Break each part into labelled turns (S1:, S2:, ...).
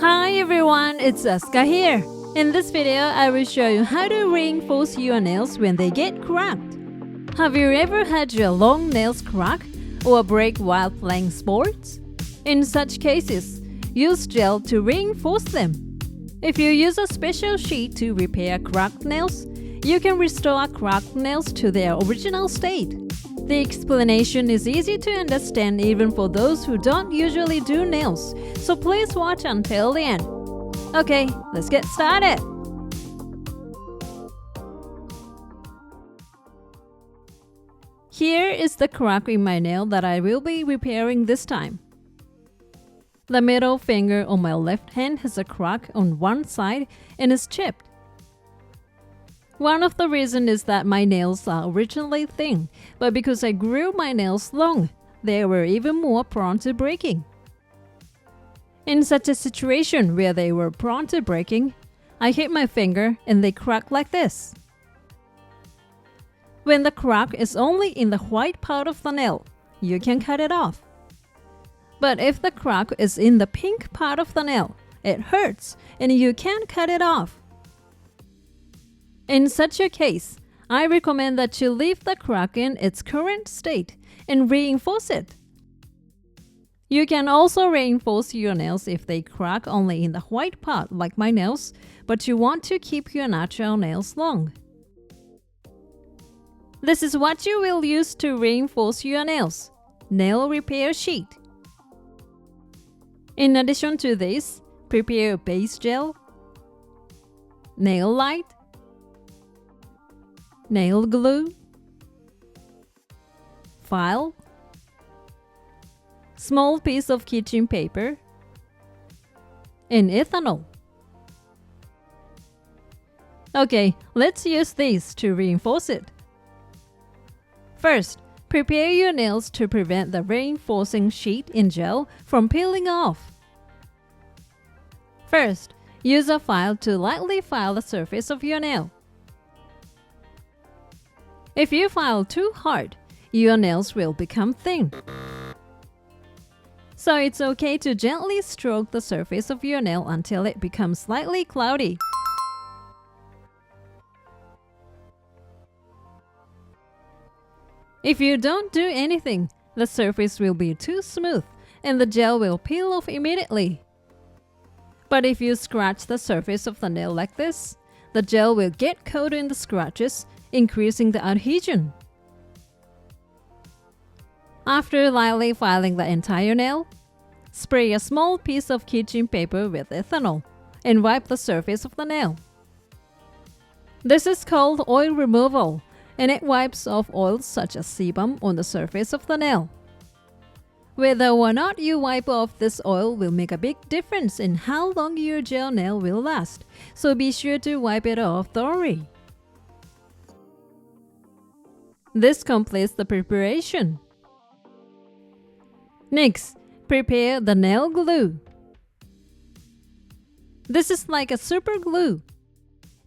S1: Hi everyone, it's Aska here. In this video, I will show you how to reinforce your nails when they get cracked. Have you ever had your long nails crack or break while playing sports? In such cases, use gel to reinforce them. If you use a special sheet to repair cracked nails, you can restore cracked nails to their original state. The explanation is easy to understand even for those who don't usually do nails, so please watch until the end. Okay, let's get started! Here is the crack in my nail that I will be repairing this time. The middle finger on my left hand has a crack on one side and is chipped. One of the reasons is that my nails are originally thin, but because I grew my nails long, they were even more prone to breaking. In such a situation where they were prone to breaking, I hit my finger and they crack like this. When the crack is only in the white part of the nail, you can cut it off. But if the crack is in the pink part of the nail, it hurts and you can't cut it off. In such a case, I recommend that you leave the crack in its current state and reinforce it. You can also reinforce your nails if they crack only in the white part like my nails, but you want to keep your natural nails long. This is what you will use to reinforce your nails: nail repair sheet. In addition to this, prepare base gel, nail light, nail glue, file, small piece of kitchen paper, and ethanol. Okay, let's use these to reinforce it. First, prepare your nails to prevent the reinforcing sheet in gel from peeling off. First, use a file to lightly file the surface of your nail. If you file too hard, your nails will become thin. So it's okay to gently stroke the surface of your nail until it becomes slightly cloudy. If you don't do anything, the surface will be too smooth and the gel will peel off immediately. But if you scratch the surface of the nail like this, the gel will get caught in the scratches, increasing the adhesion. After lightly filing the entire nail, spray a small piece of kitchen paper with ethanol and wipe the surface of the nail. This is called oil removal, and it wipes off oils such as sebum on the surface of the nail. Whether or not you wipe off this oil will make a big difference in how long your gel nail will last, so be sure to wipe it off thoroughly. This completes the preparation. Next, prepare the nail glue. This is like a super glue,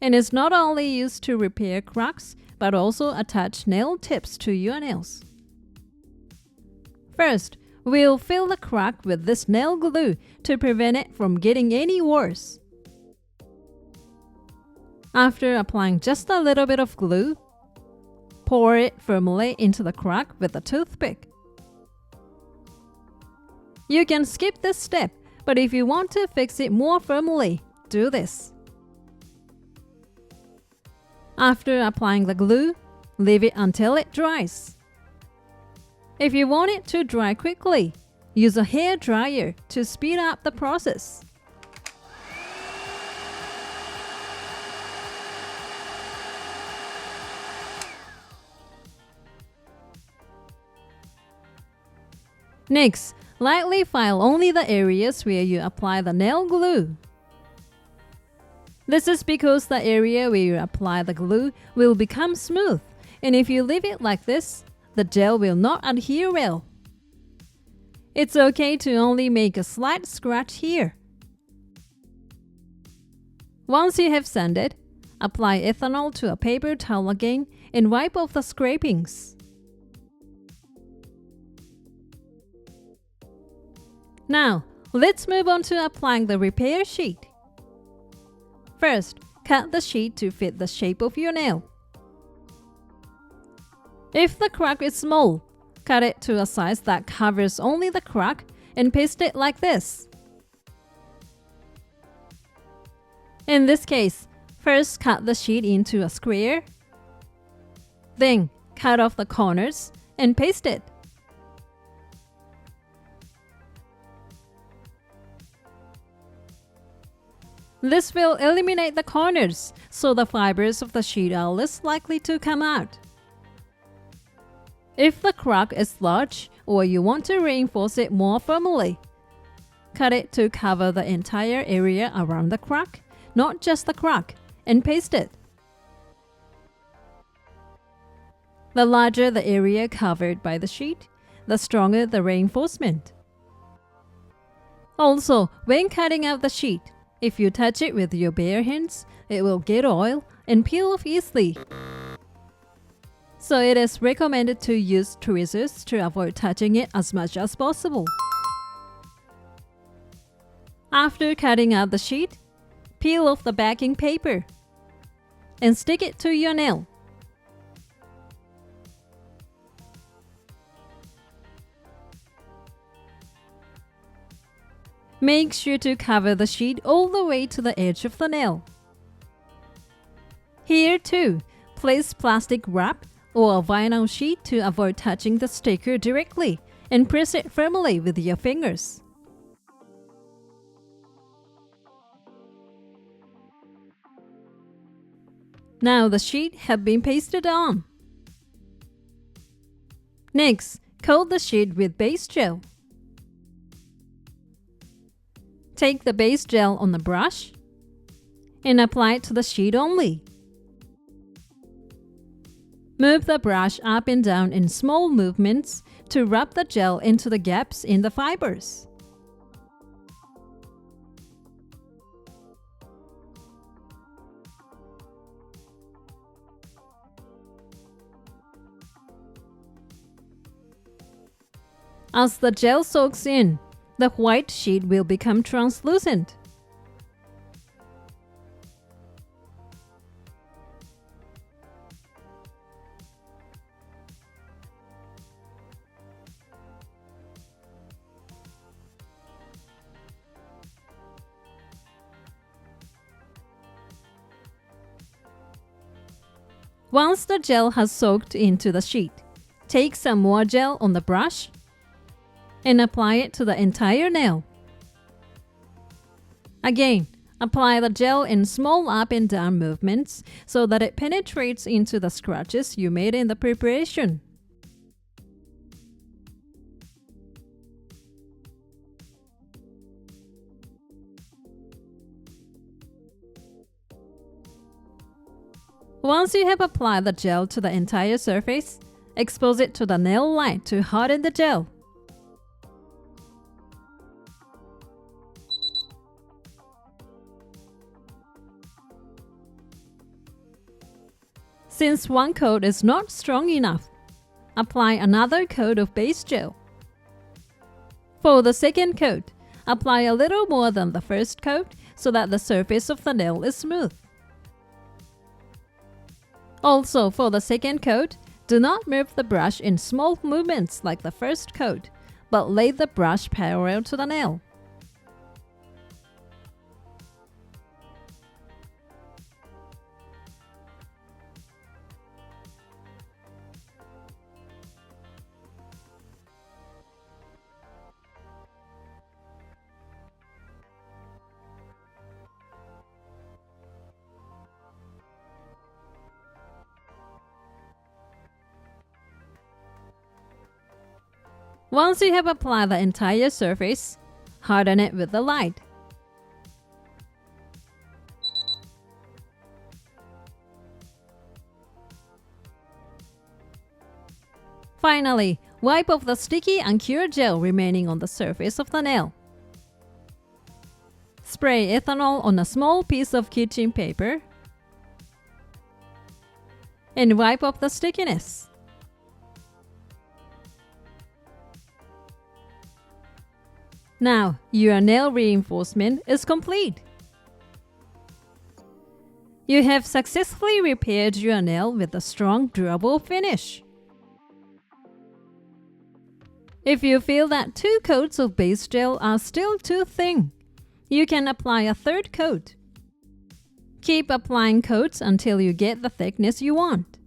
S1: and is not only used to repair cracks, but also attach nail tips to your nails. First, we'll fill the crack with this nail glue to prevent it from getting any worse. After applying just a little bit of glue, pour it firmly into the crack with a toothpick. You can skip this step, but if you want to fix it more firmly, do this. After applying the glue, leave it until it dries. If you want it to dry quickly, use a hair dryer to speed up the process. Next, lightly file only the areas where you apply the nail glue. This is because the area where you apply the glue will become smooth, and if you leave it like this, the gel will not adhere well. It's okay to only make a slight scratch here. Once you have sanded, apply ethanol to a paper towel again and wipe off the scrapings. Now, Let's move on to applying the repair sheet. First, cut the sheet to fit the shape of your nail. If the crack is small, cut it to a size that covers only the crack and paste it like this. In this case, first cut the sheet into a square, then cut off the corners and paste it. This will eliminate the corners, so the fibers of the sheet are less likely to come out. If the crack is large or you want to reinforce it more firmly, cut it to cover the entire area around the crack, not just the crack, and paste it. The larger the area covered by the sheet, the stronger the reinforcement. Also, when cutting out the sheet, if you touch it with your bare hands, it will get oil and peel off easily. So it is recommended to use tweezers to avoid touching it as much as possible. After cutting out the sheet, peel off the backing paper and stick it to your nail. Make sure to cover the sheet all the way to the edge of the nail. Here too, place plastic wrap or a vinyl sheet to avoid touching the sticker directly and press it firmly with your fingers. Now the sheet has been pasted on. Next, coat the sheet with base gel. Take the base gel on the brush and apply it to the sheet only. Move the brush up and down in small movements to rub the gel into the gaps in the fibers. As the gel soaks in, the white sheet will become translucent. Once the gel has soaked into the sheet, take some more gel on the brush and apply it to the entire nail. Again, apply the gel in small up and down movements so that it penetrates into the scratches you made in the preparation. Once you have applied the gel to the entire surface, expose it to the nail light to harden the gel. Since one coat is not strong enough, apply another coat of base gel. For the second coat, apply a little more than the first coat so that the surface of the nail is smooth. Also, for the second coat, do not move the brush in small movements like the first coat, but lay the brush parallel to the nail. Once you have applied the entire surface, harden it with the light. Finally, wipe off the sticky uncured gel remaining on the surface of the nail. Spray ethanol on a small piece of kitchen paper and wipe off the stickiness. Now, your nail reinforcement is complete. You have successfully repaired your nail with a strong, durable finish. If you feel that 2 coats of base gel are still too thin, you can apply a 3rd coat. Keep applying coats until you get the thickness you want.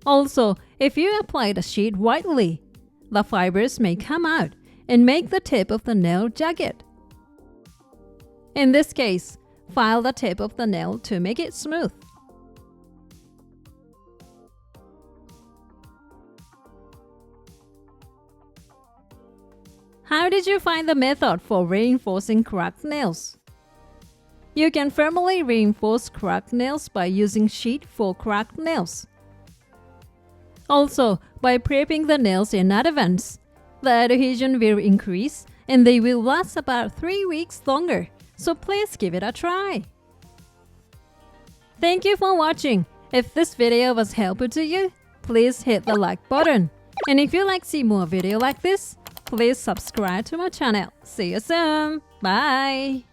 S1: Also, if you apply the sheet widely, the fibers may come out and make the tip of the nail jagged. In this case, file the tip of the nail to make it smooth. How did you find the method for reinforcing cracked nails? You can firmly reinforce cracked nails by using sheet for cracked nails. Also, by prepping the nails in advance, the adhesion will increase and they will last about 3 weeks longer, so please give it a try. Thank you for watching. If this video was helpful to you, please hit the like button. And if you like to see more videos like this, please subscribe to my channel. See you soon. Bye.